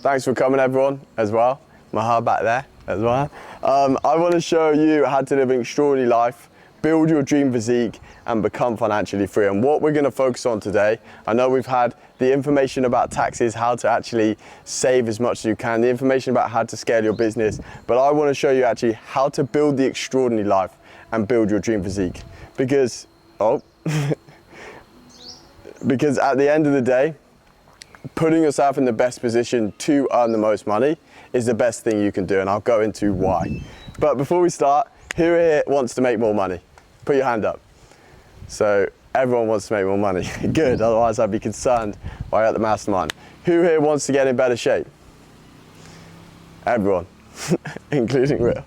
Thanks for coming, everyone, as well. Maha back there as well. I want to show you how to live an extraordinary life, build your dream physique, and become financially free. And what we're going to focus on today, I know we've had the information about taxes, how to actually save as much as you can, the information about how to scale your business, but I want to show you actually how to build the extraordinary life and build your dream physique. Because at the end of the day, putting yourself in the best position to earn the most money is the best thing you can do, and I'll go into why. But before we start, who here wants to make more money? Put your hand up. So everyone wants to make more money. Good, otherwise I'd be concerned while you're at the mastermind. Who here wants to get in better shape? Everyone, including Will.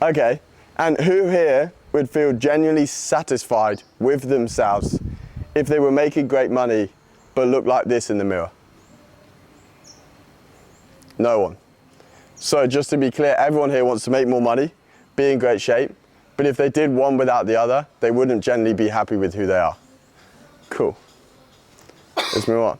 Okay, and who here would feel genuinely satisfied with themselves if they were making great money but look like this in the mirror? No one. So just to be clear, everyone here wants to make more money, be in great shape, but if they did one without the other, they wouldn't generally be happy with who they are. Cool. Let's move on.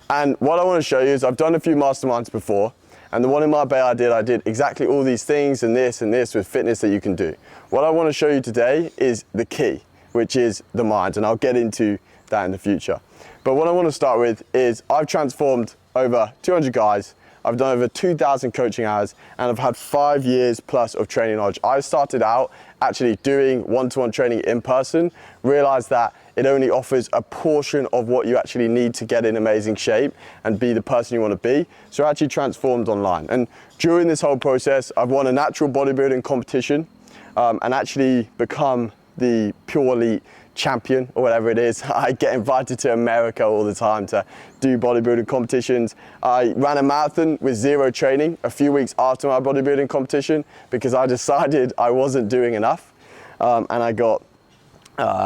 And what I want to show you is I've done a few masterminds before, and the one in Marbella I did exactly all these things and this with fitness that you can do. What I want to show you today is the key, which is the mind, and I'll get into that in the future. But what I want to start with is I've transformed over 200 guys. I've done over 2,000 coaching hours, and I've had 5 years plus of training knowledge. I started out actually doing one-to-one training in person, realized that it only offers a portion of what you actually need to get in amazing shape and be the person you want to be. So I actually transformed online. And during this whole process, I've won a natural bodybuilding competition and actually become the pure elite champion or whatever it is. I get invited to America all the time to do bodybuilding competitions. I ran a marathon with zero training a few weeks after my bodybuilding competition because I decided I wasn't doing enough, and I got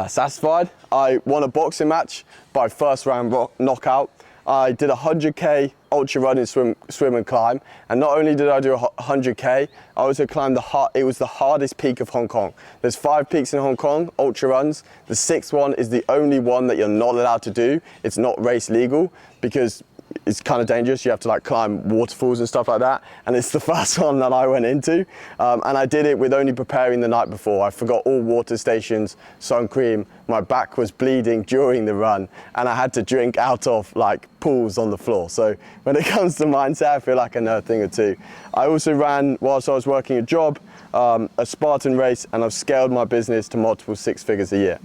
satisfied. I won a boxing match by first round knockout. I did 100k ultra running, swim and climb, and not only did I do 100k, I also climbed it was the hardest peak of Hong Kong. There's 5 peaks in Hong Kong, ultra runs. The 6th one is the only one that you're not allowed to do. It's not race legal because it's kind of dangerous. You have to like climb waterfalls and stuff like that, and it's the first one that I went into, and I did it with only preparing the night before. I forgot all water stations, sun cream, my back was bleeding during the run, and I had to drink out of like pools on the floor. So when it comes to mindset, I feel like I know a thing or two. I also ran, whilst I was working a job, a Spartan race, and I've scaled my business to multiple 6 figures a year.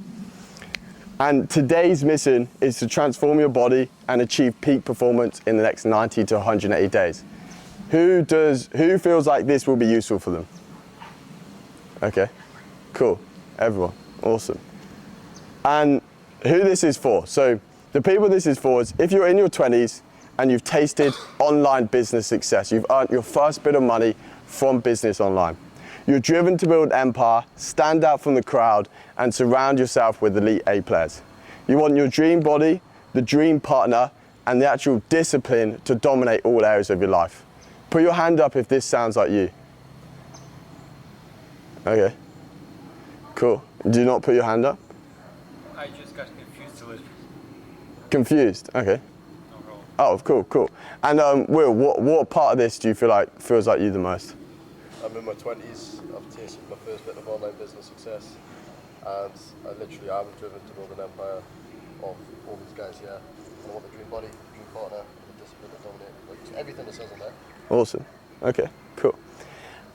And today's mission is to transform your body and achieve peak performance in the next 90 to 180 days. Who feels like this will be useful for them? Okay, cool, everyone, awesome. And who this is for? So the people this is for is if you're in your 20s and you've tasted online business success, you've earned your first bit of money from business online. You're driven to build an empire, stand out from the crowd, and surround yourself with elite A players. You want your dream body, the dream partner, and the actual discipline to dominate all areas of your life. Put your hand up if this sounds like you. Okay, cool. Do not put your hand up? I just got confused a little. Confused, okay. No problem. Oh, cool. And Will, what part of this do you feel like feels like you the most? I'm in my 20s, I've tasted my first bit of online business success, and I literally am driven to build an empire of all these guys here. I want the dream body, dream partner, and the discipline to dominate, like everything that says on there. Awesome, okay, cool.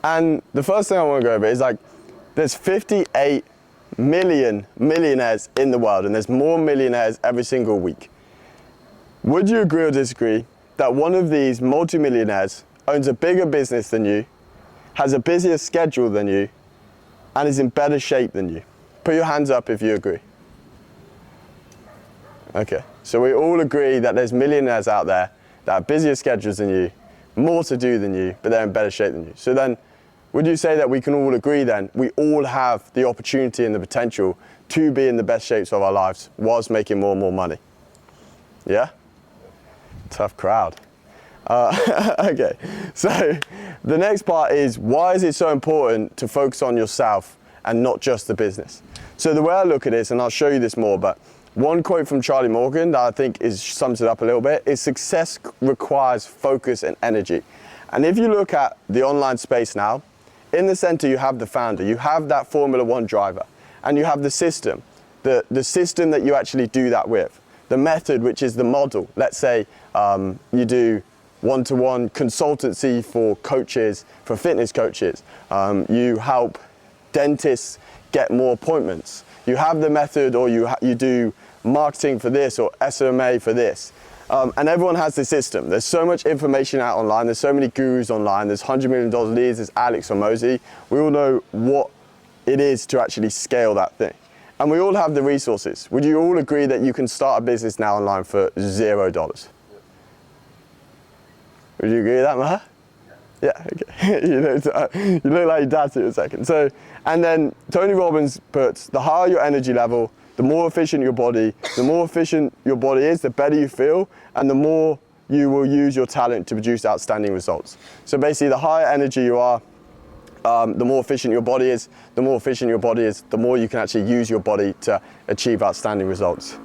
And the first thing I want to go over is like, there's 58 million millionaires in the world, and there's more millionaires every single week. Would you agree or disagree that one of these multi-millionaires owns a bigger business than you, has a busier schedule than you, and is in better shape than you? Put your hands up if you agree. Okay, so we all agree that there's millionaires out there that have busier schedules than you, more to do than you, but they're in better shape than you. So then, would you say that we can all agree then, we all have the opportunity and the potential to be in the best shapes of our lives whilst making more and more money? Yeah? Tough crowd. Okay, so the next part is, why is it so important to focus on yourself and not just the business? So the way I look at this, and I'll show you this more, but one quote from Charlie Morgan that I think sums it up a little bit is success requires focus and energy. And if you look at the online space now, in the center you have the founder, you have that Formula One driver, and you have the system, the system that you actually do that with. The method, which is the model. Let's say you do one-to-one consultancy for coaches, for fitness coaches. You help dentists get more appointments. You have the method, or you do marketing for this or SMA for this. And everyone has the system. There's so much information out online. There's so many gurus online. There's $100 million leads. There's Alex or Mosey. We all know what it is to actually scale that thing. And we all have the resources. Would you all agree that you can start a business now online for $0? Yep. Would you agree with that, Maha? Yeah, okay. You look like your dad to a second. So, and then Tony Robbins puts, the higher your energy level, the more efficient your body is, the better you feel, and the more you will use your talent to produce outstanding results. So basically, the higher energy you are, the more efficient your body is, the more you can actually use your body to achieve outstanding results.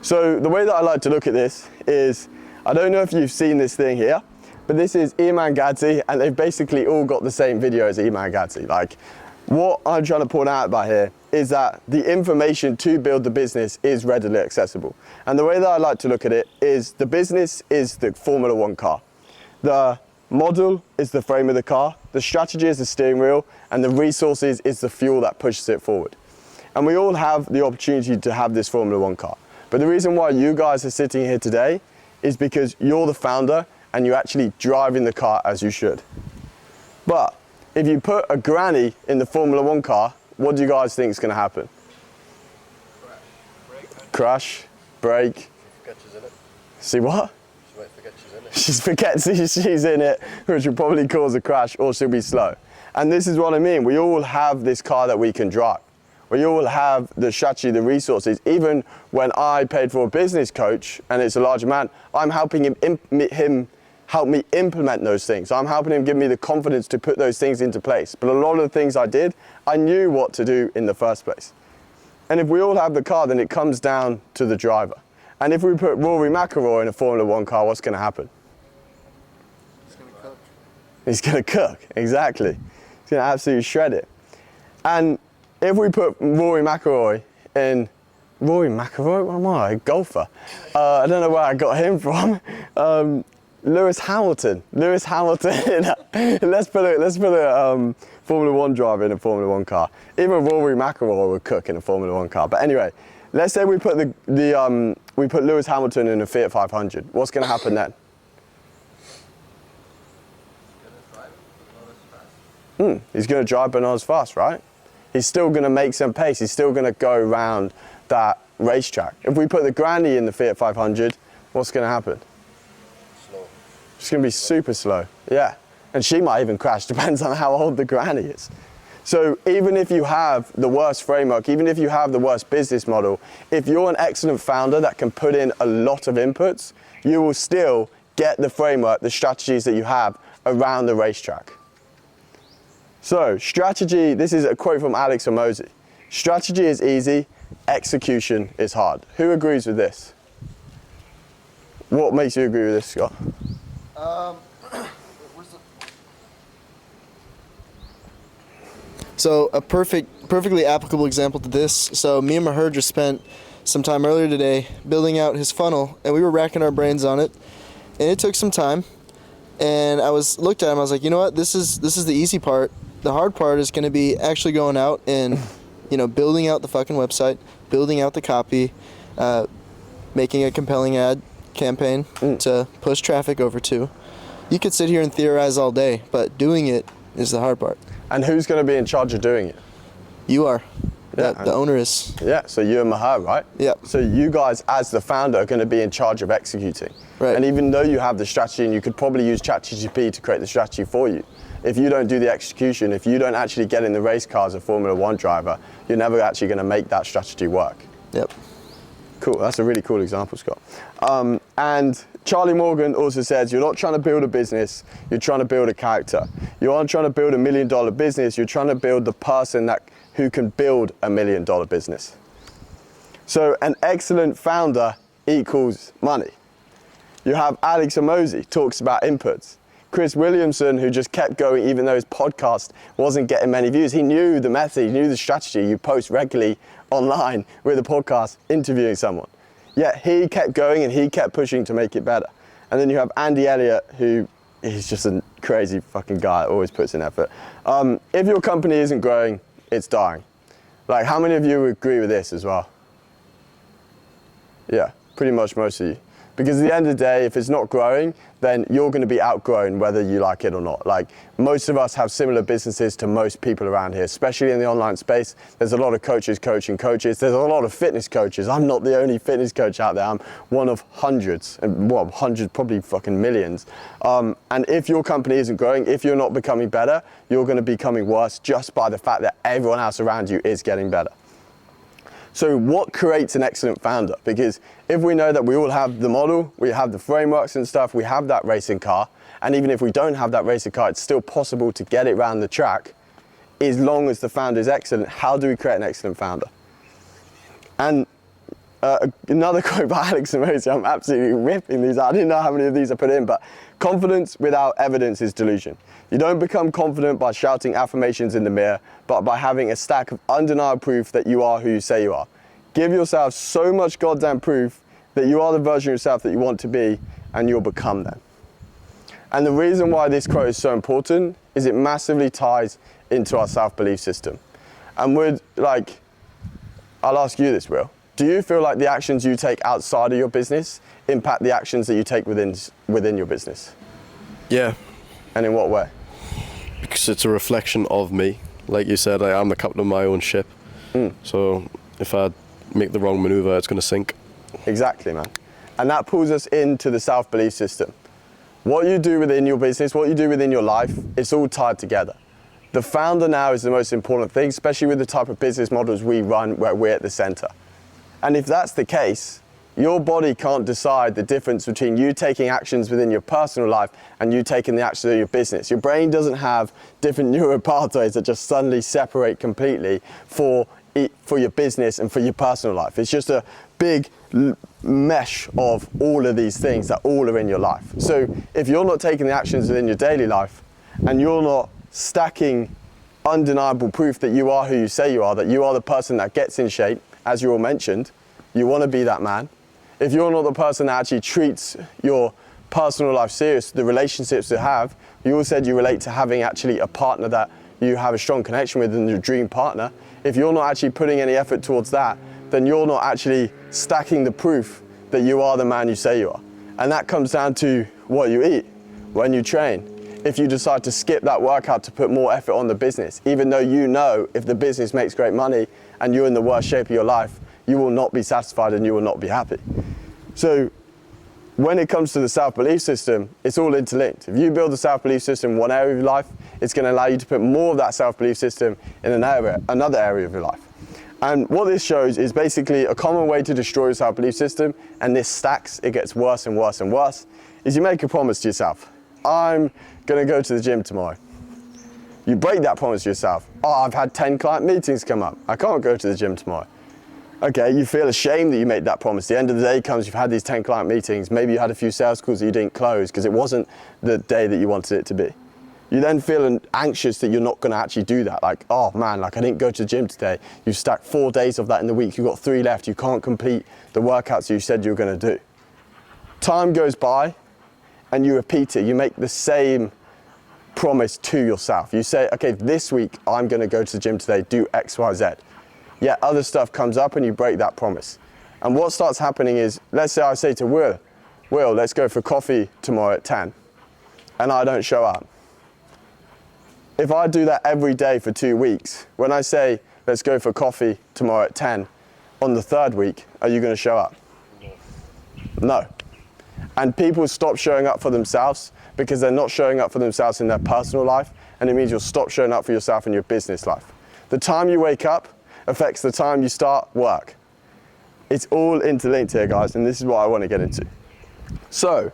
So the way that I like to look at this is, I don't know if you've seen this thing here, but this is Iman Gadzi, and they've basically all got the same video as Iman Gadzi. Like, what I'm trying to point out about here is that the information to build the business is readily accessible. And the way that I like to look at it is, the business is the Formula One car. The model is the frame of the car, the strategy is the steering wheel, and the resources is the fuel that pushes it forward. And we all have the opportunity to have this Formula One car. But the reason why you guys are sitting here today is because you're the founder and you're actually driving the car as you should. But if you put a granny in the Formula One car, what do you guys think is going to happen? Crash, brake. She's in it. See what? She might forget she's in it. She forgets she's in it, which will probably cause a crash, or she'll be slow. And this is what I mean. We all have this car that we can drive. We all have the strategy, the resources. Even when I paid for a business coach, and it's a large amount, I'm helping him help me implement those things. I'm helping him give me the confidence to put those things into place. But a lot of the things I did, I knew what to do in the first place. And if we all have the car, then it comes down to the driver. And if we put Rory McIlroy in a Formula One car, what's going to happen? He's going to cook. He's going to cook, exactly. He's going to absolutely shred it. And if we put Rory McIlroy in, Rory McIlroy, what am I, a golfer? I don't know where I got him from. Lewis Hamilton. Let's put a Formula One driver in a Formula One car. Even Rory McIlroy would cook in a Formula One car. But anyway, let's say we put we put Lewis Hamilton in a Fiat 500. What's going to happen then? He's going to drive but not as fast, right? He's still going to make some pace. He's still going to go around that racetrack. If we put the granny in the Fiat 500, what's going to happen? Slow. It's going to be super slow, yeah. And she might even crash, depends on how old the granny is. So even if you have the worst framework, even if you have the worst business model, if you're an excellent founder that can put in a lot of inputs, you will still get the framework, the strategies that you have around the racetrack. So strategy, this is a quote from Alex or Mosey. Strategy is easy, execution is hard. Who agrees with this? What makes you agree with this, Scott? So a perfectly applicable example to this. So me and Maher just spent some time earlier today building out his funnel, and we were racking our brains on it, and it took some time. And I looked at him, I was like, you know what? This is the easy part. The hard part is going to be actually going out and, building out the fucking website, building out the copy, making a compelling ad campaign to push traffic over to. You could sit here and theorize all day, but doing it is the hard part. And who's going to be in charge of doing it? You are. Yeah, the owner is. Yeah, so you and Maher, right? Yeah. So you guys, as the founder, are going to be in charge of executing. Right. And even though you have the strategy, and you could probably use ChatGPT to create the strategy for you, if you don't do the execution, if you don't actually get in the race car as a Formula One driver, you're never actually going to make that strategy work. Yep. Cool, that's a really cool example, Scott. And Charlie Morgan also says, you're not trying to build a business, you're trying to build a character. You aren't trying to build $1 million business, you're trying to build the person who can build $1 million business. So an excellent founder equals money. You have Alex Hormozi talks about inputs. Chris Williamson, who just kept going even though his podcast wasn't getting many views. He knew the method, he knew the strategy. You post regularly online with a podcast interviewing someone. Yet he kept going and he kept pushing to make it better. And then you have Andy Elliott, who is just a crazy fucking guy, always puts in effort. If your company isn't growing, it's dying. Like, how many of you would agree with this as well? Yeah, pretty much most of you. Because at the end of the day, if it's not growing, then you're going to be outgrown whether you like it or not. Like, most of us have similar businesses to most people around here, especially in the online space. There's a lot of coaches coaching coaches. There's a lot of fitness coaches. I'm not the only fitness coach out there. I'm one of hundreds, well, hundreds, probably fucking millions. And if your company isn't growing, if you're not becoming better, you're going to be becoming worse just by the fact that everyone else around you is getting better. So what creates an excellent founder? Because if we know that we all have the model, we have the frameworks and stuff, we have that racing car, and even if we don't have that racing car, it's still possible to get it around the track, as long as the founder is excellent. How do we create an excellent founder? And another quote by Alex Hormozi, I'm absolutely ripping these out. I didn't know how many of these I put in, but confidence without evidence is delusion. You don't become confident by shouting affirmations in the mirror, but by having a stack of undeniable proof that you are who you say you are. Give yourself so much goddamn proof that you are the version of yourself that you want to be, and you'll become them. And the reason why this quote is so important is it massively ties into our self-belief system. And I'll ask you this, Will. Do you feel like the actions you take outside of your business impact the actions that you take within your business? Yeah. And in what way? Because it's a reflection of me. Like you said, I am the captain of my own ship. So if I make the wrong maneuver, it's going to sink. Exactly, man. And that pulls us into the self-belief system. What you do within your business, what you do within your life, it's all tied together. The founder now is the most important thing, especially with the type of business models we run where we're at the center. And if that's the case, your body can't decide the difference between you taking actions within your personal life and you taking the actions of your business. Your brain doesn't have different neural pathways that just suddenly separate completely for your business and for your personal life. It's just a big mesh of all of these things that all are in your life. So if you're not taking the actions within your daily life and you're not stacking undeniable proof that you are who you say you are, that you are the person that gets in shape, as you all mentioned, you want to be that man. If you're not the person that actually treats your personal life serious, the relationships you have, you all said you relate to having actually a partner that you have a strong connection with and your dream partner. If you're not actually putting any effort towards that, then you're not actually stacking the proof that you are the man you say you are. And that comes down to what you eat, when you train. If you decide to skip that workout to put more effort on the business, even though you know if the business makes great money and you're in the worst shape of your life, you will not be satisfied and you will not be happy. So when it comes to the self-belief system, it's all interlinked. If you build a self-belief system in one area of your life, it's going to allow you to put more of that self-belief system in another area of your life. And what this shows is basically a common way to destroy your self-belief system, and this stacks, it gets worse and worse and worse, is you make a promise to yourself. I'm going to go to the gym tomorrow. You break that promise to yourself. Oh, I've had 10 client meetings come up. I can't go to the gym tomorrow. Okay, you feel ashamed that you made that promise. The end of the day comes, you've had these 10 client meetings, maybe you had a few sales calls that you didn't close because it wasn't the day that you wanted it to be. You then feel anxious that you're not going to actually do that. Like, oh man, like I didn't go to the gym today. You've stacked 4 days of that in the week. You've got 3 left. You can't complete the workouts you said you were going to do. Time goes by and you repeat it. You make the same promise to yourself. You say, okay, this week I'm going to go to the gym today, do X, Y, Z. Yet other stuff comes up and you break that promise. And what starts happening is, let's say I say to Will, let's go for coffee tomorrow at 10, and I don't show up. If I do that every day for 2 weeks, when I say, let's go for coffee tomorrow at 10, on the 3rd week, are you going to show up? No. And people stop showing up for themselves because they're not showing up for themselves in their personal life, and it means you'll stop showing up for yourself in your business life. The time you wake up affects the time you start work. It's all interlinked here, guys, and this is what I want to get into. So,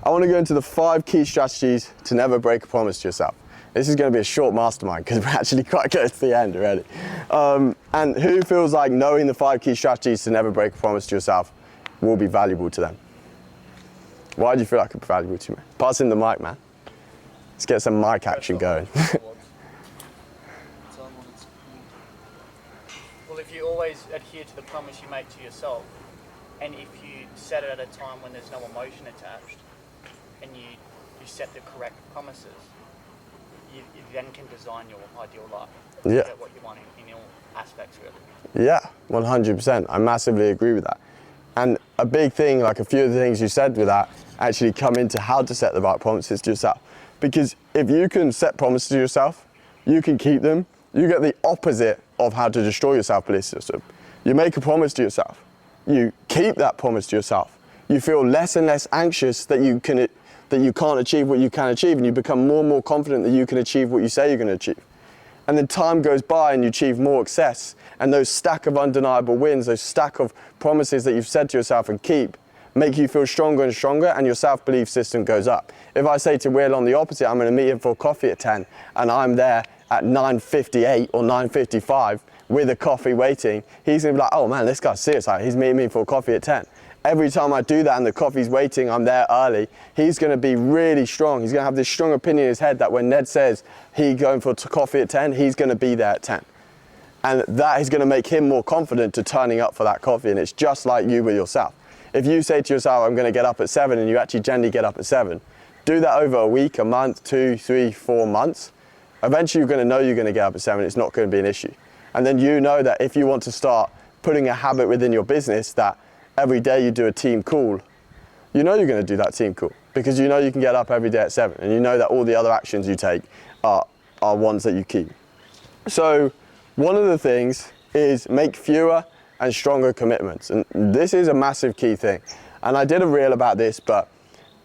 I want to go into the 5 key strategies to never break a promise to yourself. This is going to be a short mastermind because we're actually quite close to the end already. And who feels like knowing the 5 key strategies to never break a promise to yourself will be valuable to them? Why do you feel like it's valuable to me? Pass in the mic, man. Let's get some mic action going. Well, if you always adhere to the promise you make to yourself, and if you set it at a time when there's no emotion attached, and you set the correct promises, you then can design your ideal life. Yeah. Get what you want in all aspects, really. Yeah, 100%. I massively agree with that. And a big thing, like a few of the things you said with that, actually come into how to set the right promises to yourself. Because if you can set promises to yourself, you can keep them. You get the opposite of how to destroy your self-belief system. You make a promise to yourself. You keep that promise to yourself. You feel less and less anxious that you can't achieve what you can achieve, and you become more and more confident that you can achieve what you say you're going to achieve. And then time goes by and you achieve more success, and those stack of undeniable wins, those stack of promises that you've said to yourself and keep, make you feel stronger and stronger, and your self-belief system goes up. If I say to Will on the opposite, I'm going to meet him for coffee at 10, and I'm there at 9:58 or 9:55 with a coffee waiting, he's going to be like, oh man, this guy's serious, like, he's meeting me for coffee at 10. Every time I do that and the coffee's waiting, I'm there early, he's going to be really strong. He's going to have this strong opinion in his head that when Ned says he's going for coffee at 10, he's going to be there at 10. And that is going to make him more confident to turning up for that coffee. And it's just like you with yourself. If you say to yourself, I'm going to get up at 7, and you actually generally get up at 7, do that over a week, a month, 2, 3, 4 months. Eventually you're going to know you're going to get up at 7. It's not going to be an issue. And then you know that if you want to start putting a habit within your business that every day you do a team call, you know you're going to do that team call because you know you can get up every day at 7, and you know that all the other actions you take are ones that you keep. So one of the things is make fewer and stronger commitments. And this is a massive key thing. And I did a reel about this, but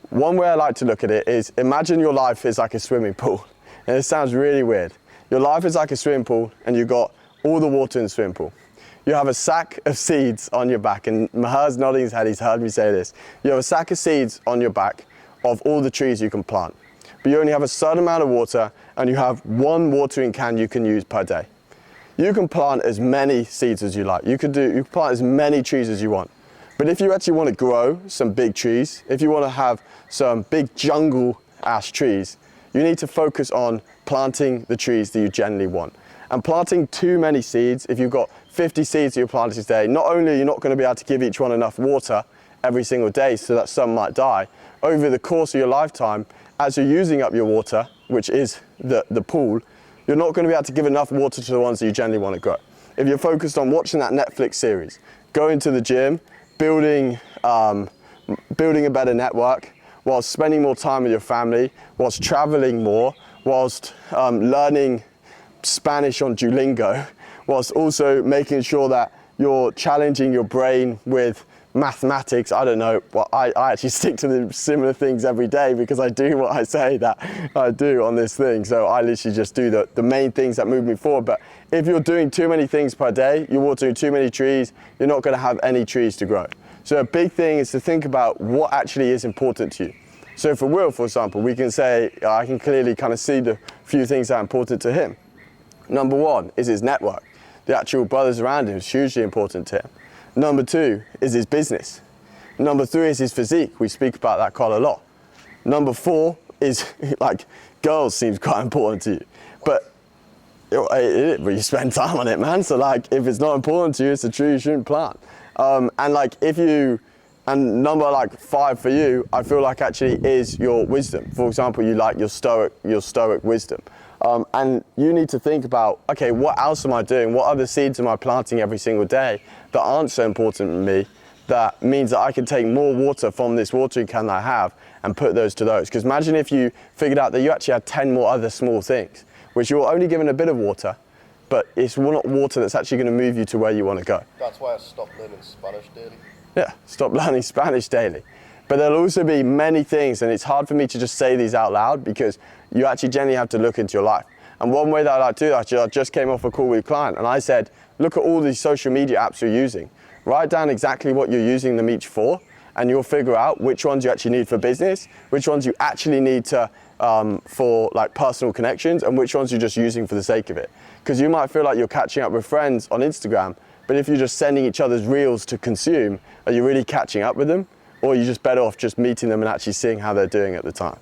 one way I like to look at it is imagine your life is like a swimming pool. And it sounds really weird. Your life is like a swimming pool and you've got all the water in the swimming pool. You have a sack of seeds on your back, and Maher's nodding his head, he's heard me say this. You have a sack of seeds on your back of all the trees you can plant. But you only have a certain amount of water, and you have one watering can you can use per day. You can plant as many seeds as you like. You can plant as many trees as you want. But if you actually want to grow some big trees, if you want to have some big jungle ash trees, you need to focus on planting the trees that you generally want. And planting too many seeds, if you've got 50 seeds that you're planting today, not only are you not going to be able to give each one enough water every single day so that some might die, over the course of your lifetime, as you're using up your water, which is the pool, you're not going to be able to give enough water to the ones that you generally want to grow. If you're focused on watching that Netflix series, going to the gym, building a better network, whilst spending more time with your family, whilst traveling more, whilst learning Spanish on Duolingo, whilst also making sure that you're challenging your brain with mathematics. I don't know, well, I actually stick to the similar things every day because I do what I say that I do on this thing. So I literally just do the main things that move me forward. But if you're doing too many things per day, you're watering too many trees, you're not going to have any trees to grow. So a big thing is to think about what actually is important to you. So for Will, for example, we can say, I can clearly kind of see the few things that are important to him. Number 1 is his network. The actual brothers around him is hugely important to him. Number 2 is his business. Number 3 is his physique. We speak about that quite a lot. Number 4 is like girls seems quite important to you, but you spend time on it, man. So like, if it's not important to you, it's a tree you shouldn't plant. And number like 5 for you, I feel like actually is your wisdom. For example, you like your stoic wisdom. And you need to think about, okay, what else am I doing? What other seeds am I planting every single day that aren't so important to me? That means that I can take more water from this watering can that I have and put those to those. Because imagine if you figured out that you actually had 10 more other small things, which you're only given a bit of water, but it's not water that's actually going to move you to where you want to go. That's why I stopped learning Spanish daily. Yeah, stop learning Spanish daily. But there'll also be many things, and it's hard for me to just say these out loud because you actually generally have to look into your life. And one way that I like to do that, I just came off a call with a client and I said, look at all these social media apps you're using. Write down exactly what you're using them each for, and you'll figure out which ones you actually need for business, which ones you actually need to for like personal connections and which ones you're just using for the sake of it. Because you might feel like you're catching up with friends on Instagram, but if you're just sending each other's reels to consume, are you really catching up with them? Or are you just better off just meeting them and actually seeing how they're doing at the time?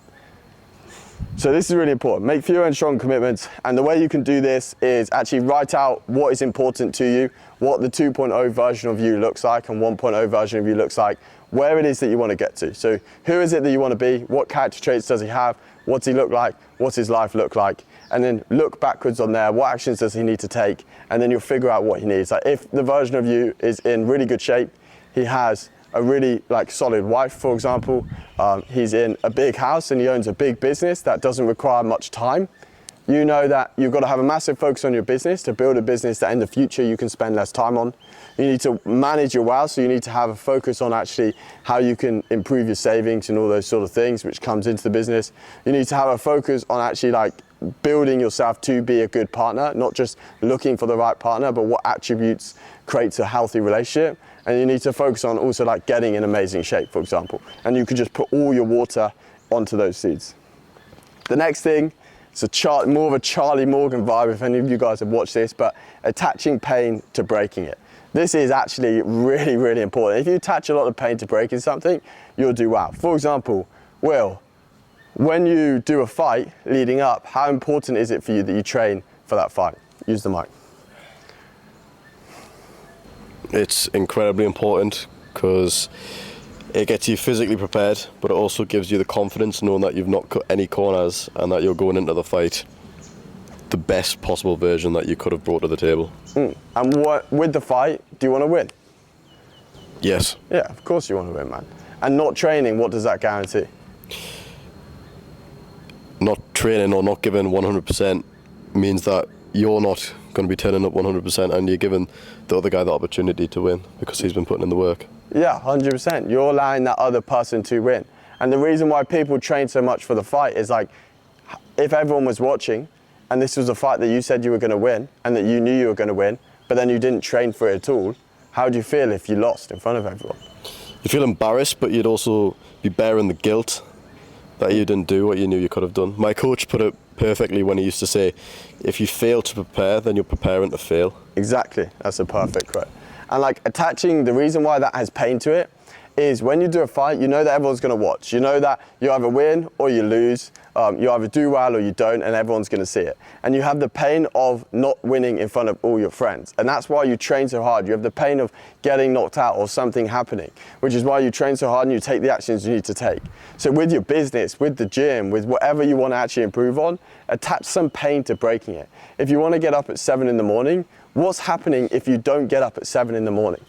So this is really important. Make fewer and strong commitments. And the way you can do this is actually write out what is important to you, what the 2.0 version of you looks like and 1.0 version of you looks like, where it is that you want to get to. So who is it that you want to be? What character traits does he have? What's he look like? What's his life look like? And then look backwards on there. What actions does he need to take? And then you'll figure out what he needs. Like if the version of you is in really good shape, he has a really like solid wife, for example. He's in a big house and he owns a big business that doesn't require much time. You know that you've got to have a massive focus on your business to build a business that in the future you can spend less time on. You need to manage your wealth, so you need to have a focus on actually how you can improve your savings and all those sort of things which comes into the business. You need to have a focus on actually like building yourself to be a good partner, not just looking for the right partner, but what attributes creates a healthy relationship. And you need to focus on also like getting in amazing shape, for example. And you can just put all your water onto those seeds. The next thing, it's more of a Charlie Morgan vibe if any of you guys have watched this, but attaching pain to breaking it. This is actually really, really important. If you attach a lot of pain to breaking something, you'll do well. For example, Will, when you do a fight leading up, how important is it for you that you train for that fight? Use the mic. It's incredibly important because it gets you physically prepared, but it also gives you the confidence knowing that you've not cut any corners and that you're going into the fight the best possible version that you could have brought to the table. And with the fight, do you want to win? Yes. Yeah, of course you want to win, man. And not training, what does that guarantee? Not training or not giving 100% means that you're not going to be turning up 100% and you're giving the other guy the opportunity to win because he's been putting in the work. Yeah, 100%. You're allowing that other person to win. And the reason why people train so much for the fight is like, if everyone was watching and this was a fight that you said you were going to win and that you knew you were going to win, but then you didn't train for it at all, how do you feel if you lost in front of everyone? You feel embarrassed, but you'd also be bearing the guilt that you didn't do what you knew you could have done. My coach put it perfectly when he used to say, if you fail to prepare, then you're preparing to fail. Exactly, that's a perfect quote. And like attaching, the reason why that has pain to it is when you do a fight, you know that everyone's gonna watch. You know that you either win or you lose. You either do well or you don't, and everyone's gonna see it. And you have the pain of not winning in front of all your friends. And that's why you train so hard. You have the pain of getting knocked out or something happening, which is why you train so hard and you take the actions you need to take. So with your business, with the gym, with whatever you wanna actually improve on, attach some pain to breaking it. If you wanna get up at 7 in the morning, what's happening if you don't get up at 7 in the morning?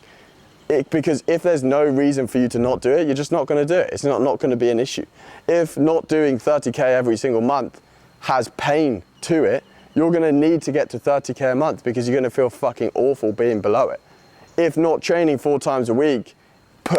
Because if there's no reason for you to not do it, you're just not going to do it. It's not going to be an issue. If not doing 30K every single month has pain to it, you're going to need to get to 30K a month because you're going to feel fucking awful being below it. If not training 4 times a week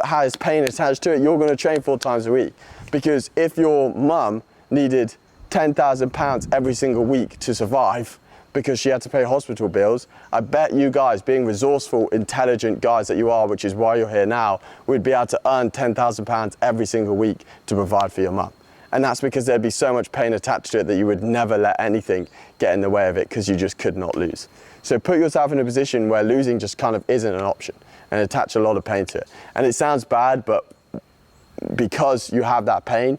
has pain attached to it, you're going to train 4 times a week. Because if your mum needed £10,000 every single week to survive, because she had to pay hospital bills, I bet you guys, being resourceful, intelligent guys that you are, which is why you're here now, would be able to earn £10,000 every single week to provide for your mum. And that's because there'd be so much pain attached to it that you would never let anything get in the way of it because you just could not lose. So put yourself in a position where losing just kind of isn't an option and attach a lot of pain to it. And it sounds bad, but because you have that pain,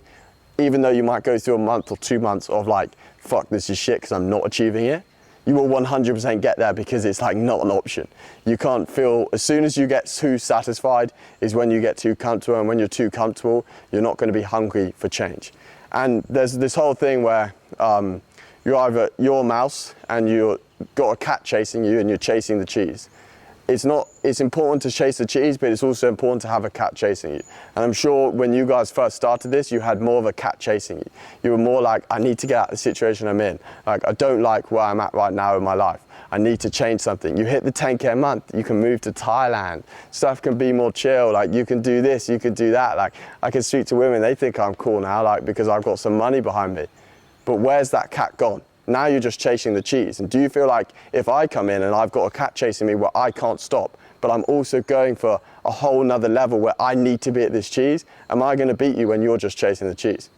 even though you might go through a month or 2 months of like, fuck, this is shit because I'm not achieving it, you will 100% get there because it's like not an option. You can't feel, as soon as you get too satisfied is when you get too comfortable, and when you're too comfortable, you're not going to be hungry for change. And there's this whole thing where you're a mouse and you've got a cat chasing you and you're chasing the cheese. It's important to chase the cheese, but it's also important to have a cat chasing you. And I'm sure when you guys first started this, you had more of a cat chasing you. You were more like, I need to get out of the situation I'm in. Like, I don't like where I'm at right now in my life. I need to change something. You hit the 10K a month, you can move to Thailand. Stuff can be more chill. Like, you can do this, you can do that. Like, I can speak to women, they think I'm cool now, like, because I've got some money behind me. But where's that cat gone? Now you're just chasing the cheese. And do you feel like if I come in and I've got a cat chasing me where I can't stop, but I'm also going for a whole nother level where I need to be at this cheese, am I going to beat you when you're just chasing the cheese?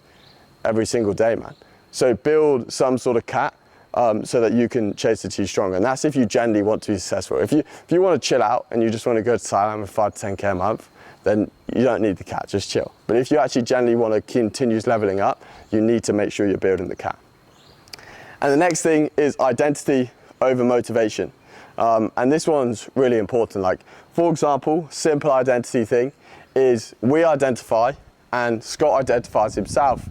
every single day, man. So build some sort of cat so that you can chase the T stronger. And that's if you generally want to be successful. If you want to chill out and you just want to go to Thailand with 5 to 10K a month, then you don't need the cat, just chill. But if you actually generally want to continue leveling up, you need to make sure you're building the cat. And the next thing is identity over motivation. And this one's really important. Like, for example, simple identity thing is we identify, and Scott identifies himself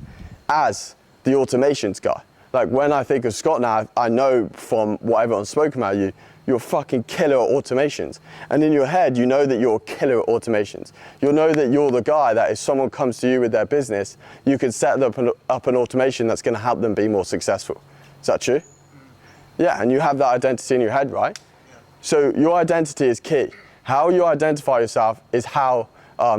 as the automations guy. Like, when I think of Scott now, I know from what everyone's spoken about you, you're fucking killer at automations. And in your head, you know that you're killer at automations. You'll know that you're the guy that if someone comes to you with their business, you can set up an automation that's gonna help them be more successful. Is that true? Yeah, and you have that identity in your head, right? So your identity is key. How you identify yourself is how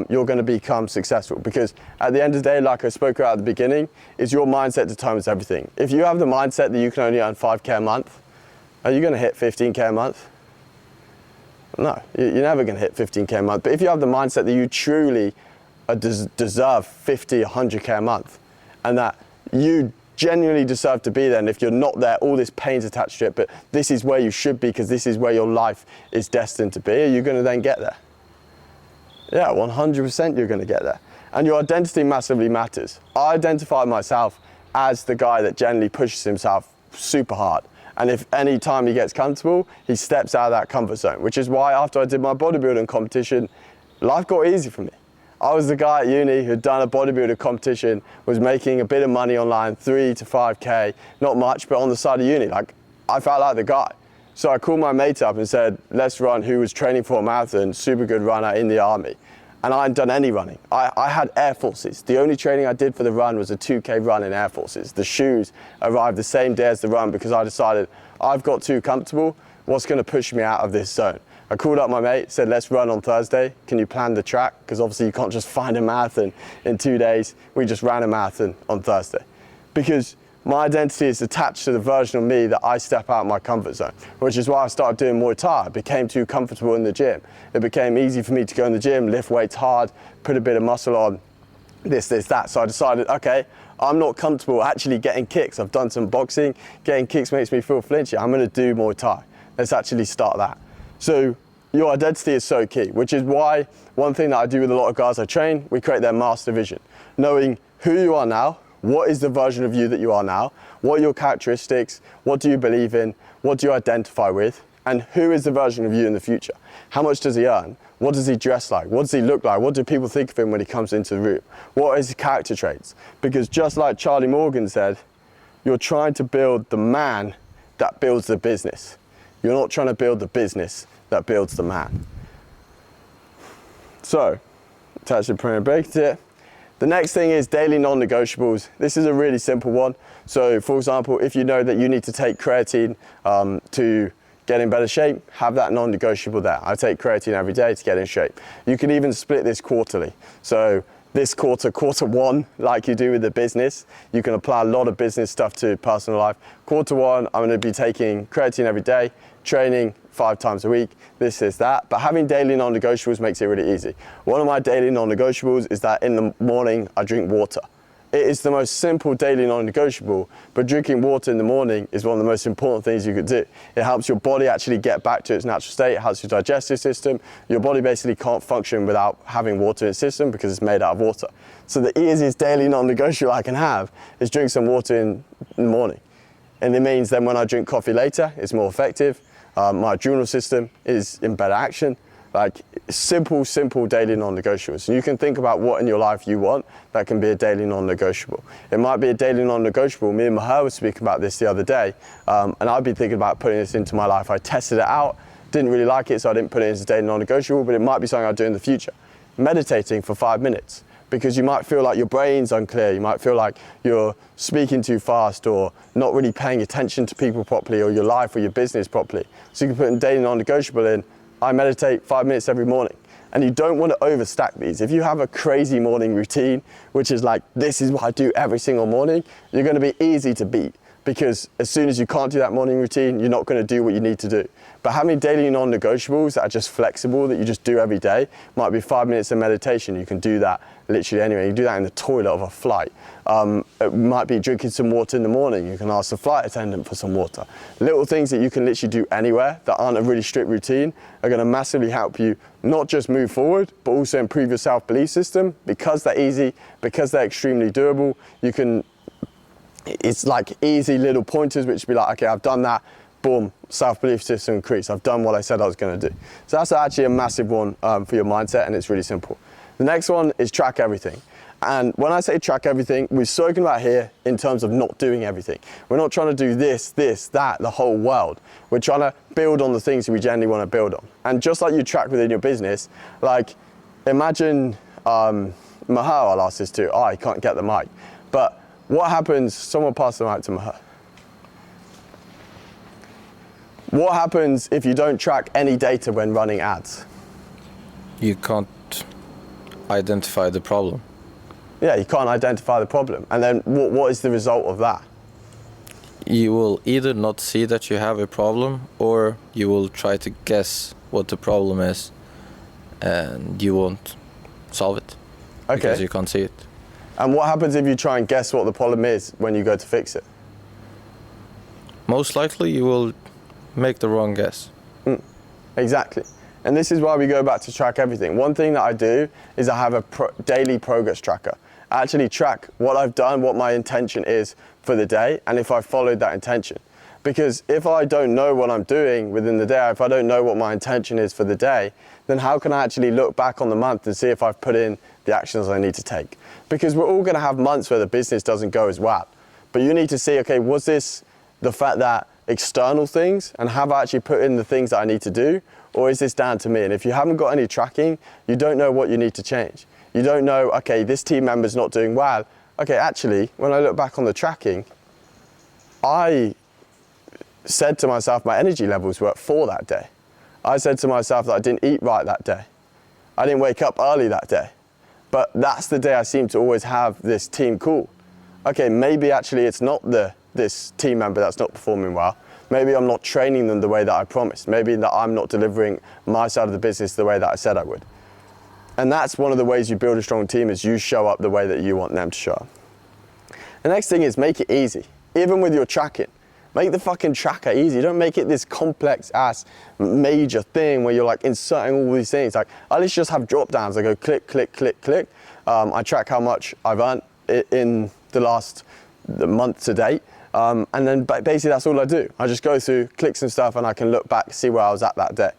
you're going to become successful, because at the end of the day, like I spoke about at the beginning, is your mindset determines everything. If you have the mindset that you can only earn 5K a month, are you going to hit 15K a month? No, you're never going to hit 15K a month. But if you have the mindset that you truly deserve 50, 100K a month, and that you genuinely deserve to be there, and if you're not there, all this pain's attached to it, but this is where you should be because this is where your life is destined to be, are you going to then get there? Yeah, 100% you're going to get there. And your identity massively matters. I identify myself as the guy that generally pushes himself super hard. And if any time he gets comfortable, he steps out of that comfort zone, which is why after I did my bodybuilding competition, life got easy for me. I was the guy at uni who'd done a bodybuilding competition, was making a bit of money online, 3 to 5K, not much, but on the side of uni, like, I felt like the guy. So I called my mate up and said, let's run, who was training for a marathon, super good runner in the army. And I hadn't done any running. I had Air Forces. The only training I did for the run was a 2K run in Air Forces. The shoes arrived the same day as the run because I decided I've got too comfortable. What's going to push me out of this zone? I called up my mate, said, let's run on Thursday. Can you plan the track? Because obviously you can't just find a marathon in 2 days. We just ran a marathon on Thursday. Because my identity is attached to the version of me that I step out of my comfort zone, which is why I started doing Muay Thai. I became too comfortable in the gym. It became easy for me to go in the gym, lift weights hard, put a bit of muscle on, this, that. So I decided, okay, I'm not comfortable actually getting kicks. I've done some boxing, getting kicks makes me feel flinchy. I'm gonna do Muay Thai. Let's actually start that. So your identity is so key, which is why one thing that I do with a lot of guys I train, we create their master vision. Knowing who you are now, what is the version of you that you are now, what are your characteristics, what do you believe in, what do you identify with, and who is the version of you in the future? How much does he earn? What does he dress like? What does he look like? What do people think of him when he comes into the room? What are his character traits? Because just like Charlie Morgan said, you're trying to build the man that builds the business. You're not trying to build the business that builds the man. So, touch the premier break it. The next thing is daily non-negotiables. This is a really simple one. So for example, if you know that you need to take creatine to get in better shape, have that non-negotiable there. I take creatine every day to get in shape. You can even split this quarterly. So this quarter one, like you do with the business, you can apply a lot of business stuff to personal life. Quarter one, I'm gonna be taking creatine every day, training 5 times a week, this is that. But having daily non-negotiables makes it really easy. One of my daily non-negotiables is that in the morning, I drink water. It is the most simple daily non-negotiable, but drinking water in the morning is one of the most important things you could do. It helps your body actually get back to its natural state, it helps your digestive system. Your body basically can't function without having water in its system because it's made out of water. So the easiest daily non-negotiable I can have is drink some water in the morning. And it means then when I drink coffee later, it's more effective. My adrenal system is in better action. Like simple daily non-negotiables. And you can think about what in your life you want that can be a daily non-negotiable. It might be a daily non-negotiable. Me and Maher were speaking about this the other day, and I've been thinking about putting this into my life. I tested it out, didn't really like it, so I didn't put it as a daily non-negotiable, but it might be something I'll do in the future. Meditating for 5 minutes. Because you might feel like your brain's unclear, you might feel like you're speaking too fast or not really paying attention to people properly or your life or your business properly. So you can put a daily non-negotiable in, I meditate 5 minutes every morning. And you don't want to overstack these. If you have a crazy morning routine, which is like, this is what I do every single morning, you're going to be easy to beat. Because as soon as you can't do that morning routine, you're not going to do what you need to do. But having daily non-negotiables that are just flexible, that you just do every day, might be 5 minutes of meditation. You can do that literally anywhere. You do that in the toilet of a flight. It might be drinking some water in the morning. You can ask the flight attendant for some water. Little things that you can literally do anywhere that aren't a really strict routine are going to massively help you not just move forward, but also improve your self-belief system. Because they're easy, because they're extremely doable, it's like easy little pointers which be like, okay, I've done that, boom, self-belief system increase. I've done what I said I was going to do. So that's actually a massive one for your mindset, and it's really simple. The next one is track everything. And when I say track everything, we've spoken about here in terms of not doing everything. We're not trying to do this, that, the whole world. We're trying to build on the things that we generally want to build on. And just like you track within your business, like imagine, Mahal, I'll ask this to, he can't get the mic. But what happens, someone pass the mic to Mahal. What happens if you don't track any data when running ads? You can't identify the problem. Yeah, you can't identify the problem. And then what is the result of that? You will either not see that you have a problem, or you will try to guess what the problem is, and you won't solve it. Okay. Because you can't see it. And what happens if you try and guess what the problem is when you go to fix it? Most likely you will make the wrong guess. Exactly. And this is why we go back to track everything. One thing that I do is I have a daily progress tracker. I actually track what I've done, what my intention is for the day, and if I followed that intention. Because if I don't know what I'm doing within the day, if I don't know what my intention is for the day, then how can I actually look back on the month and see if I've put in the actions I need to take? Because we're all going to have months where the business doesn't go as well. But you need to see, okay, was this the fact that external things, and have I actually put in the things that I need to do, or is this down to me? And if you haven't got any tracking, you don't know what you need to change. You don't know, okay, this team member's not doing well. Okay, actually, when I look back on the tracking, I said to myself my energy levels were at 4 that day. I said to myself that I didn't eat right that day. I didn't wake up early that day. But that's the day I seem to always have this team call. Okay, maybe actually it's not this team member that's not performing well. Maybe I'm not training them the way that I promised. Maybe that I'm not delivering my side of the business the way that I said I would. And that's one of the ways you build a strong team, is you show up the way that you want them to show up. The next thing is make it easy. Even with your tracking, make the fucking tracker easy. Don't make it this complex ass major thing where you're like inserting all these things. Like, I let's just have drop downs. I go click, click, click, click. I track how much I've earned in the month to date. And then basically that's all I do. I just go through, click some stuff, and I can look back, see where I was at that day.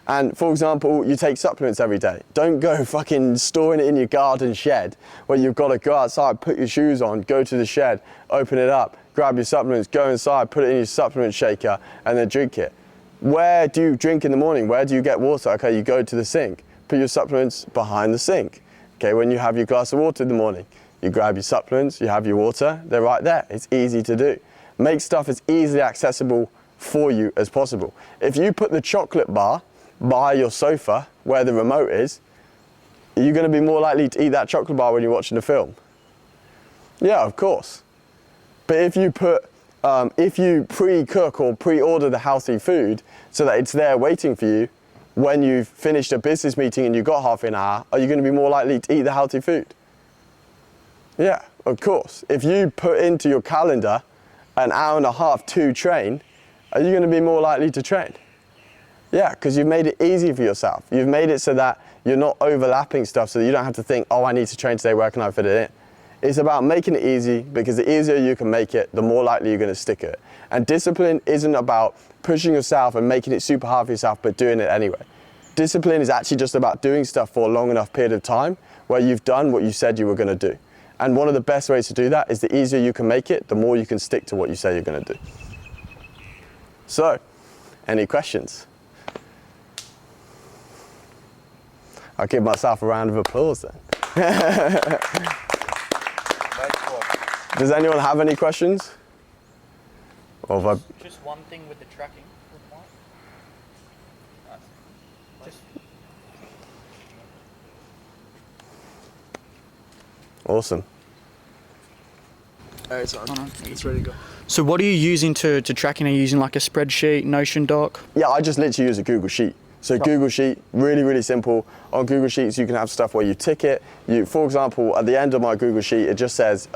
And for example, you take supplements every day. Don't go fucking storing it in your garden shed where you've got to go outside, put your shoes on, go to the shed, open it up, grab your supplements, go inside, put it in your supplement shaker, and then drink it. Where do you drink in the morning? Where do you get water? Okay, you go to the sink. Put your supplements behind the sink. Okay, when you have your glass of water in the morning, you grab your supplements, you have your water, they're right there. It's easy to do. Make stuff as easily accessible for you as possible. If you put the chocolate bar by your sofa where the remote is, are you going to be more likely to eat that chocolate bar when you're watching a film? Yeah, of course. But if you pre-cook or pre-order the healthy food so that it's there waiting for you when you've finished a business meeting and you've got half an hour, are you going to be more likely to eat the healthy food? Yeah, of course. If you put into your calendar an hour and a half to train, are you going to be more likely to train? Yeah, because you've made it easy for yourself. You've made it so that you're not overlapping stuff, so that you don't have to think, oh, I need to train today, where can I fit it in? It's about making it easy, because the easier you can make it, the more likely you're going to stick at it. And discipline isn't about pushing yourself and making it super hard for yourself, but doing it anyway. Discipline is actually just about doing stuff for a long enough period of time where you've done what you said you were going to do. And one of the best ways to do that is the easier you can make it, the more you can stick to what you say you're going to do. So, any questions? I'll give myself a round of applause then. Does anyone have any questions? Or have I... Just one thing with the tracking. Just Awesome. All right, it's on. It's ready to go. So what are you using to tracking? Are you using like a spreadsheet, Notion doc? Yeah, I just literally use a Google Sheet. So Google Sheet, really, really simple. On Google Sheets, you can have stuff where you tick it. For example, at the end of my Google Sheet, it just says,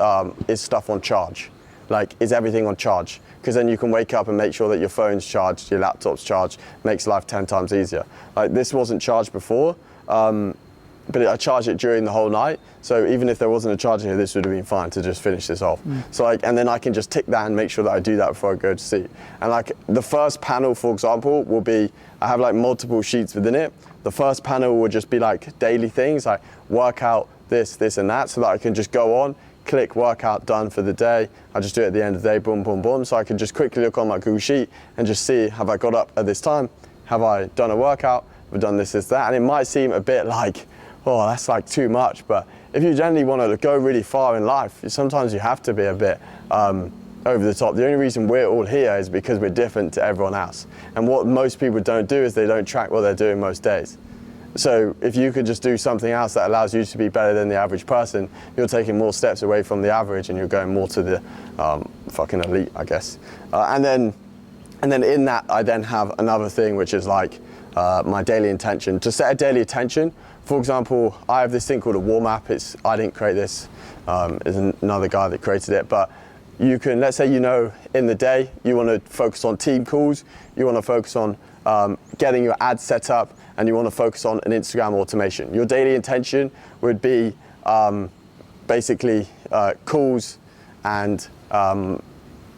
is stuff on charge? Like, is everything on charge? Because then you can wake up and make sure that your phone's charged, your laptop's charged, makes life 10 times easier. Like, this wasn't charged before, but I charged it during the whole night. So even if there wasn't a charger here, this would have been fine to just finish this off. So like, and then I can just tick that and make sure that I do that before I go to sleep. And like the first panel, for example, will be, I have like multiple sheets within it. The first panel will just be like daily things, like workout, this, and that, so that I can just go on, click workout done for the day. I just do it at the end of the day, boom, boom, boom. So I can just quickly look on my Google Sheet and just see, have I got up at this time? Have I done a workout? Have I done this, that? And it might seem a bit like, oh, that's like too much. But if you generally want to go really far in life, sometimes you have to be a bit over the top. The only reason we're all here is because we're different to everyone else. And what most people don't do is they don't track what they're doing most days. So if you could just do something else that allows you to be better than the average person, you're taking more steps away from the average and you're going more to the fucking elite, I guess. And then in that, I then have another thing, which is like my daily intention. To set a daily intention, for example, I have this thing called a warm app. I didn't create this, it's another guy that created it, but you can, let's say, in the day, you want to focus on team calls, you want to focus on getting your ads set up, and you want to focus on an Instagram automation. Your daily intention would be basically calls and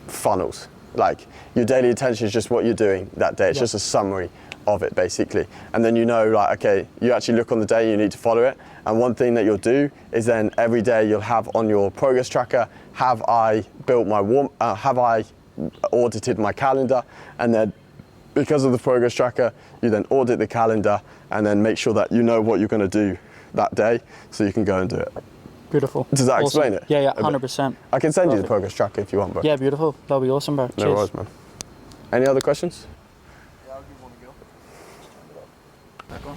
funnels. Like, your daily intention is just what you're doing that day. It's just a summary of it, basically. And then like, okay, you actually look on the day, you need to follow it. And one thing that you'll do is then every day you'll have on your progress tracker, have I built my have I audited my calendar? And then because of the progress tracker, you then audit the calendar and then make sure that you know what you're going to do that day so you can go and do it. Beautiful. Does that Awesome. explain it? Yeah, 100%. I can send you the Perfect. progress tracker if you want, bro. Yeah, beautiful. That'll be awesome, bro. No Cheers. worries, man. Any other questions? Yeah, I'll give one a go.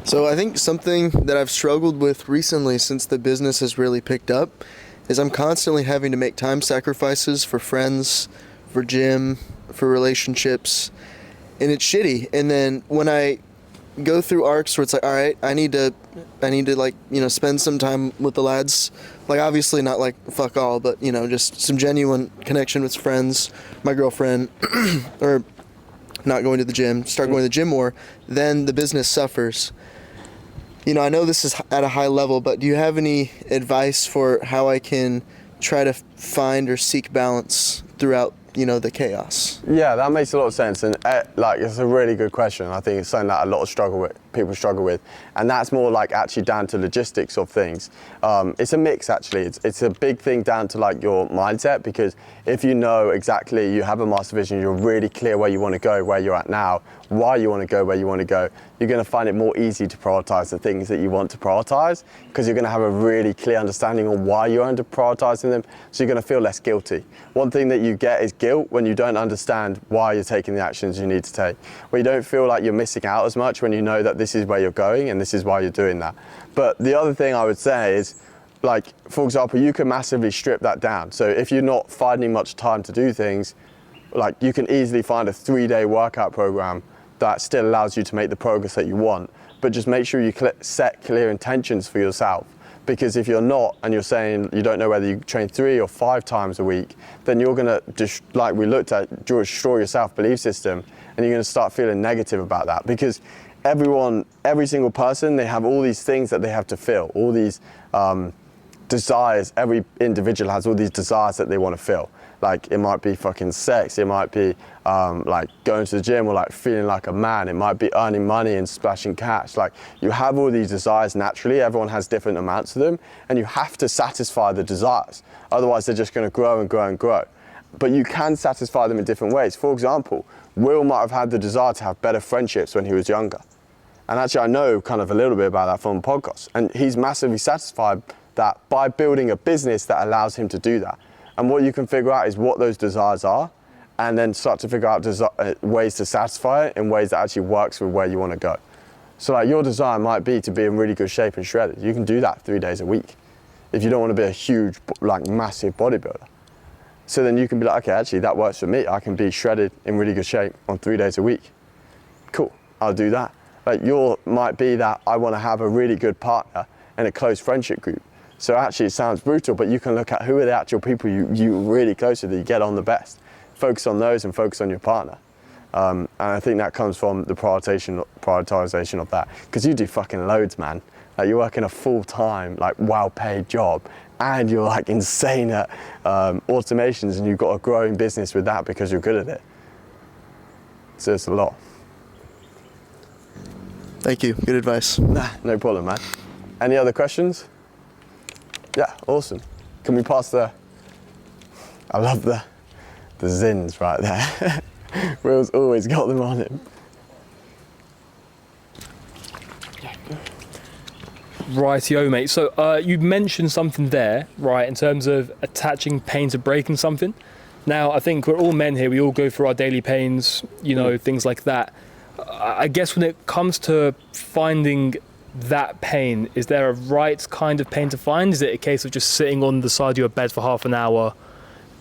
So I think something that I've struggled with recently since the business has really picked up is I'm constantly having to make time sacrifices for friends, for gym, for relationships, and it's shitty. And then when I go through arcs where it's like, all right, I need to like, spend some time with the lads. Like, obviously not like fuck all, but just some genuine connection with friends, my girlfriend, or not going to the gym, start going to the gym more, then the business suffers. I know this is at a high level, but do you have any advice for how I can try to find or seek balance throughout, the chaos? Yeah, that makes a lot of sense, and it's a really good question. I think it's something that people struggle with, and that's more like actually down to logistics of things. It's a mix, actually. It's a big thing down to like your mindset, because if you know exactly, you have a master vision, you're really clear where you want to go, where you're at now, why you want to go where you want to go, you're going to find it more easy to prioritize the things that you want to prioritize, because you're going to have a really clear understanding on why you're under prioritizing them, so you're going to feel less guilty. One thing that you get is guilt when you don't understand why you're taking the actions you need to take, where you don't feel like you're missing out as much when you know that this is where you're going and this is why you're doing that. But the other thing I would say is, like, for example, you can massively strip that down. So if you're not finding much time to do things, like, you can easily find a 3-day workout program that still allows you to make the progress that you want, but just make sure you set clear intentions for yourself. Because if you're not, and you're saying you don't know whether you train 3 or 5 times a week, then you're gonna, just like we looked at, destroy your self-belief system, and you're gonna start feeling negative about that. Because every single person, they have all these things that they have to fill, all these desires. Every individual has all these desires that they want to fill. Like, it might be fucking sex, it might be like going to the gym, or like feeling like a man, it might be earning money and splashing cash. Like, you have all these desires naturally, everyone has different amounts of them, and you have to satisfy the desires. Otherwise, they're just going to grow and grow and grow. But you can satisfy them in different ways. For example, Will might have had the desire to have better friendships when he was younger. And actually, I know kind of a little bit about that from the podcast. And he's massively satisfied that by building a business that allows him to do that. And what you can figure out is what those desires are, and then start to figure out ways to satisfy it in ways that actually works with where you want to go. So like, your desire might be to be in really good shape and shredded. You can do that 3 days a week if you don't want to be a huge, like, massive bodybuilder. So then you can be like, okay, actually that works for me. I can be shredded in really good shape on 3 days a week. cool, I'll do that. Like your might be that I want to have a really good partner and a close friendship group. So actually it sounds brutal, but you can look at who are the actual people you really close with that you get on the best. Focus on those and focus on your partner. And I think that comes from the prioritization of that. Because you do fucking loads, man. Like you're working a full-time, like well-paid job, and you're like insane at automations, and you've got a growing business with that because you're good at it. So it's a lot. Thank you. Good advice. Nah, no problem, man. Any other questions? Yeah, awesome. Can we pass the... I love the zins right there. Will's always got them on him. Rightio, mate. So you mentioned something there, right, in terms of attaching pain to breaking something. Now, I think we're all men here. We all go through our daily pains, you know, things like that. I guess when it comes to finding that pain, is there a right kind of pain to find? Is it a case of just sitting on the side of your bed for half an hour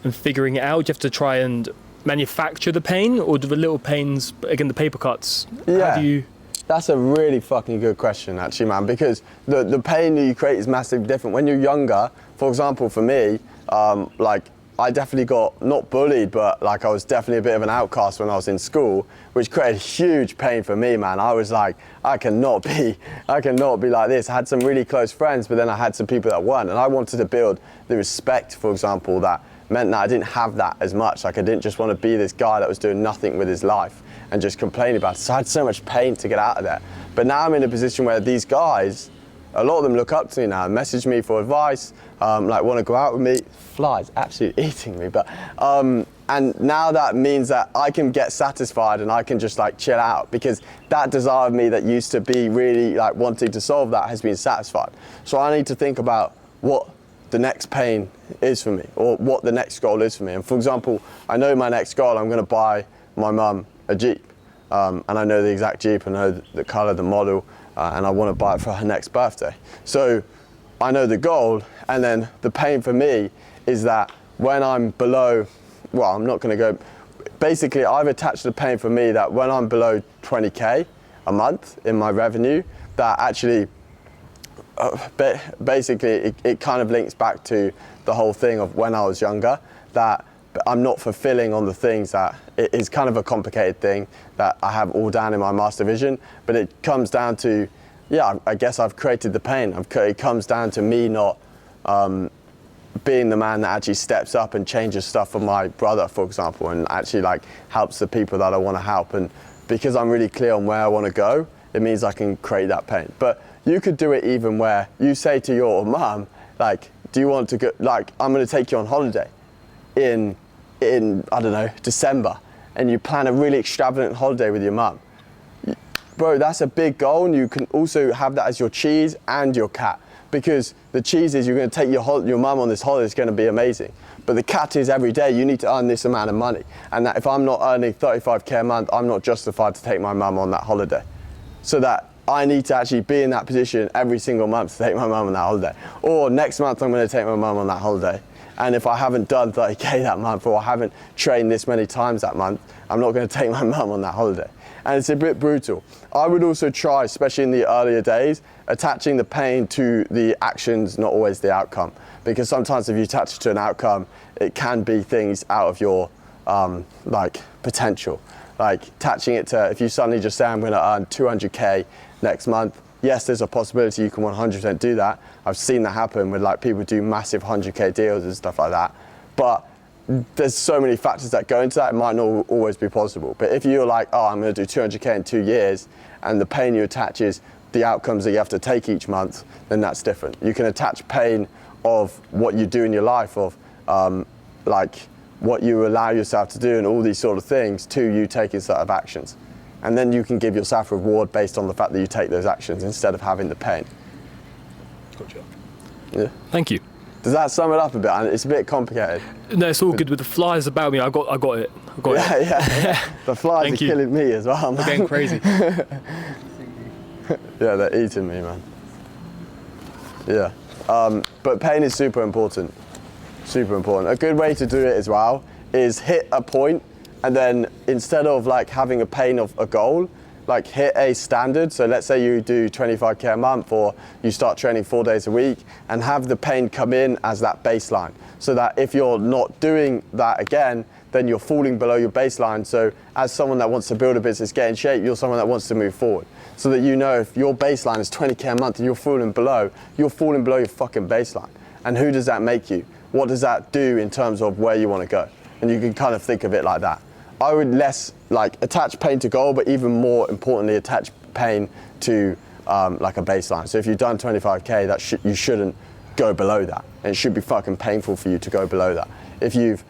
and figuring it out? Do you have to try and manufacture the pain, or do the little pains, again, the paper cuts? Yeah. How do you... That's a really fucking good question, actually, man, because the pain that you create is massively different. When you're younger, for example, for me, like, I definitely got, not bullied, but like I was definitely a bit of an outcast when I was in school, which created huge pain for me, man. I was like, I cannot be like this. I had some really close friends, but then I had some people that weren't, and I wanted to build the respect, for example, that meant that I didn't have that as much. Like I didn't just want to be this guy that was doing nothing with his life and just complaining about it. So I had so much pain to get out of there. But now I'm in a position where these guys, a lot of them look up to me now, message me for advice, like want to go out with me. Flies absolutely eating me, but and now that means that I can get satisfied and I can just like chill out, because that desire of me that used to be really like wanting to solve that has been satisfied. So I need to think about what the next pain is for me, or what the next goal is for me. And for example, I know my next goal, I'm going to buy my mum a Jeep, and I know the exact Jeep, I know the color, the model, and I want to buy it for her next birthday. So I know the goal, and then the pain for me is that when I'm below, well, I'm not going to go, basically I've attached the pain for me that when I'm below 20K a month in my revenue, that actually basically it kind of links back to the whole thing of when I was younger, that I'm not fulfilling on the things that it is kind of a complicated thing that I have all down in my master vision, but it comes down to, yeah, I guess I've created the pain. It comes down to me not being the man that actually steps up and changes stuff for my brother, for example, and actually like helps the people that I want to help. And because I'm really clear on where I want to go, it means I can create that pain. But you could do it even where you say to your mum, like, do you want to go, like, I'm going to take you on holiday in I don't know, December, and you plan a really extravagant holiday with your mum. Bro, that's a big goal, and you can also have that as your cheese and your cat, because the cheese is you're going to take your mum on this holiday, it's going to be amazing. But the cat is every day you need to earn this amount of money, and that if I'm not earning 35K a month, I'm not justified to take my mum on that holiday. So that I need to actually be in that position every single month to take my mum on that holiday. Or next month I'm going to take my mum on that holiday. And if I haven't done 30K that month, or I haven't trained this many times that month, I'm not going to take my mum on that holiday. And it's a bit brutal. I would also try, especially in the earlier days, attaching the pain to the actions, not always the outcome. Because sometimes if you attach it to an outcome, it can be things out of your like potential. Like attaching it to, if you suddenly just say I'm going to earn 200K next month, yes, there's a possibility you can 100% do that. I've seen that happen with like people do massive 100K deals and stuff like that. But there's so many factors that go into that, it might not always be possible. But if you're like, oh, I'm going to do 200K in 2 years, and the pain you attach is the outcomes that you have to take each month, then that's different. You can attach pain of what you do in your life, of like what you allow yourself to do and all these sort of things, to you taking sort of actions. And then you can give yourself reward based on the fact that you take those actions instead of having the pain. Gotcha. Yeah. Thank you. Does that sum it up a bit? It's a bit complicated. No, it's all good. With the flies about me, I got it. Yeah. The flies Thank are you. killing me as well, man. We're getting crazy. Yeah, they're eating me, man. Yeah. But pain is super important. Super important. A good way to do it as well is hit a point, and then instead of like having a pain of a goal, like hit a standard, so let's say you do 25k a month, or you start training 4 days a week, and have the pain come in as that baseline, so that if you're not doing that again, then you're falling below your baseline. So as someone that wants to build a business, get in shape, you're someone that wants to move forward. So that you know if your baseline is 20k a month and you're falling below your fucking baseline. And who does that make you? What does that do in terms of where you want to go? And you can kind of think of it like that. I would less like attach pain to goal, but even more importantly, attach pain to like a baseline. So if you've done 25k, that you shouldn't go below that. And it should be fucking painful for you to go below that. If you've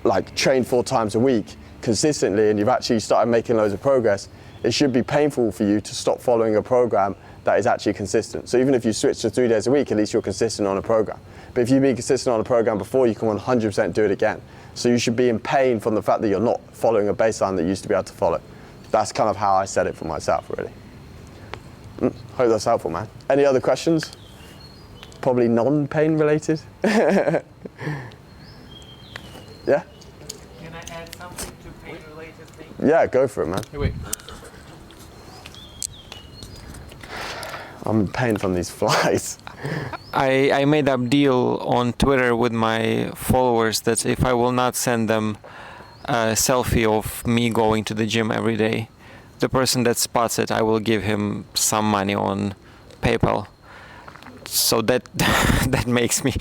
like trained 4 times a week consistently and you've actually started making loads of progress, it should be painful for you to stop following a program that is actually consistent. So even if you switch to 3 days a week, at least you're consistent on a program. But if you've been consistent on a program before, you can 100% do it again. So you should be in pain from the fact that you're not following a baseline that you used to be able to follow. That's kind of how I set it for myself, really. Hope that's helpful, man. Any other questions? Probably non-pain related. Yeah? Can I add something to pain-related things? Yeah, go for it, man. Hey, wait. I'm in pain from these flies. I made a deal on Twitter with my followers that if I will not send them a selfie of me going to the gym every day, the person that spots it, I will give him some money on PayPal. So that that makes me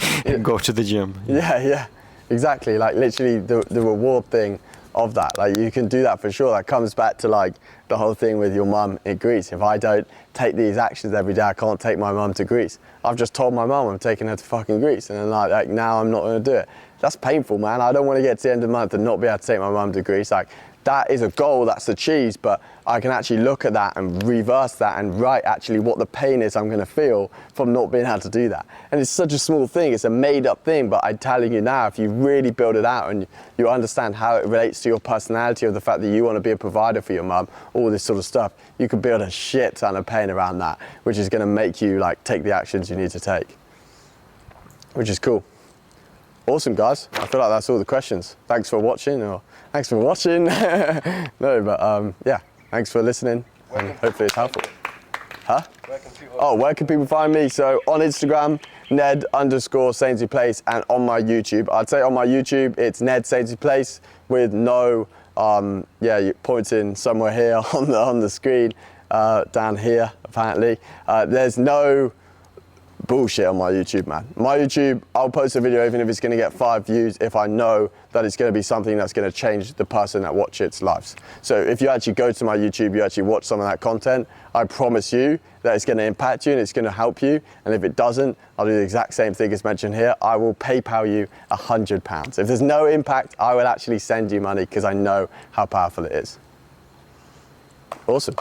go to the gym. Yeah, exactly. Like literally the reward thing of that. Like you can do that for sure. That comes back to like the whole thing with your mum in Greece. If I don't take these actions every day, I can't take my mum to Greece. I've just told my mum I'm taking her to fucking Greece, and then like now I'm not going to do it. That's painful, man. I don't want to get to the end of the month and not be able to take my mum to Greece. Like that is a goal that's achieved, but I can actually look at that and reverse that and write actually what the pain is I'm going to feel from not being able to do that. And it's such a small thing, it's a made up thing, but I'm telling you now, if you really build it out and you understand how it relates to your personality, of the fact that you want to be a provider for your mum, all this sort of stuff, you can build a shit ton of pain around that, which is going to make you like take the actions you need to take, which is cool. Awesome, guys. I feel like that's all the questions. Thanks for watching, or thanks for watching. No, but yeah, thanks for listening, and hopefully it's helpful. Huh? Where can people find me? So on Instagram, Ned_Sainsbury Place, and on my YouTube. I'd say on my YouTube, it's Ned Sainsbury Place with no, you're pointing somewhere here on the screen, down here apparently. There's no bullshit on my YouTube, man. My YouTube, I'll post a video even if it's going to get 5 views if I know that it's going to be something that's going to change the person that watches its lives. So if you actually go to my YouTube, you actually watch some of that content, I promise you that it's going to impact you and it's going to help you. And if it doesn't, I'll do the exact same thing as mentioned here. I will PayPal you £100. If there's no impact, I will actually send you money because I know how powerful it is. Awesome.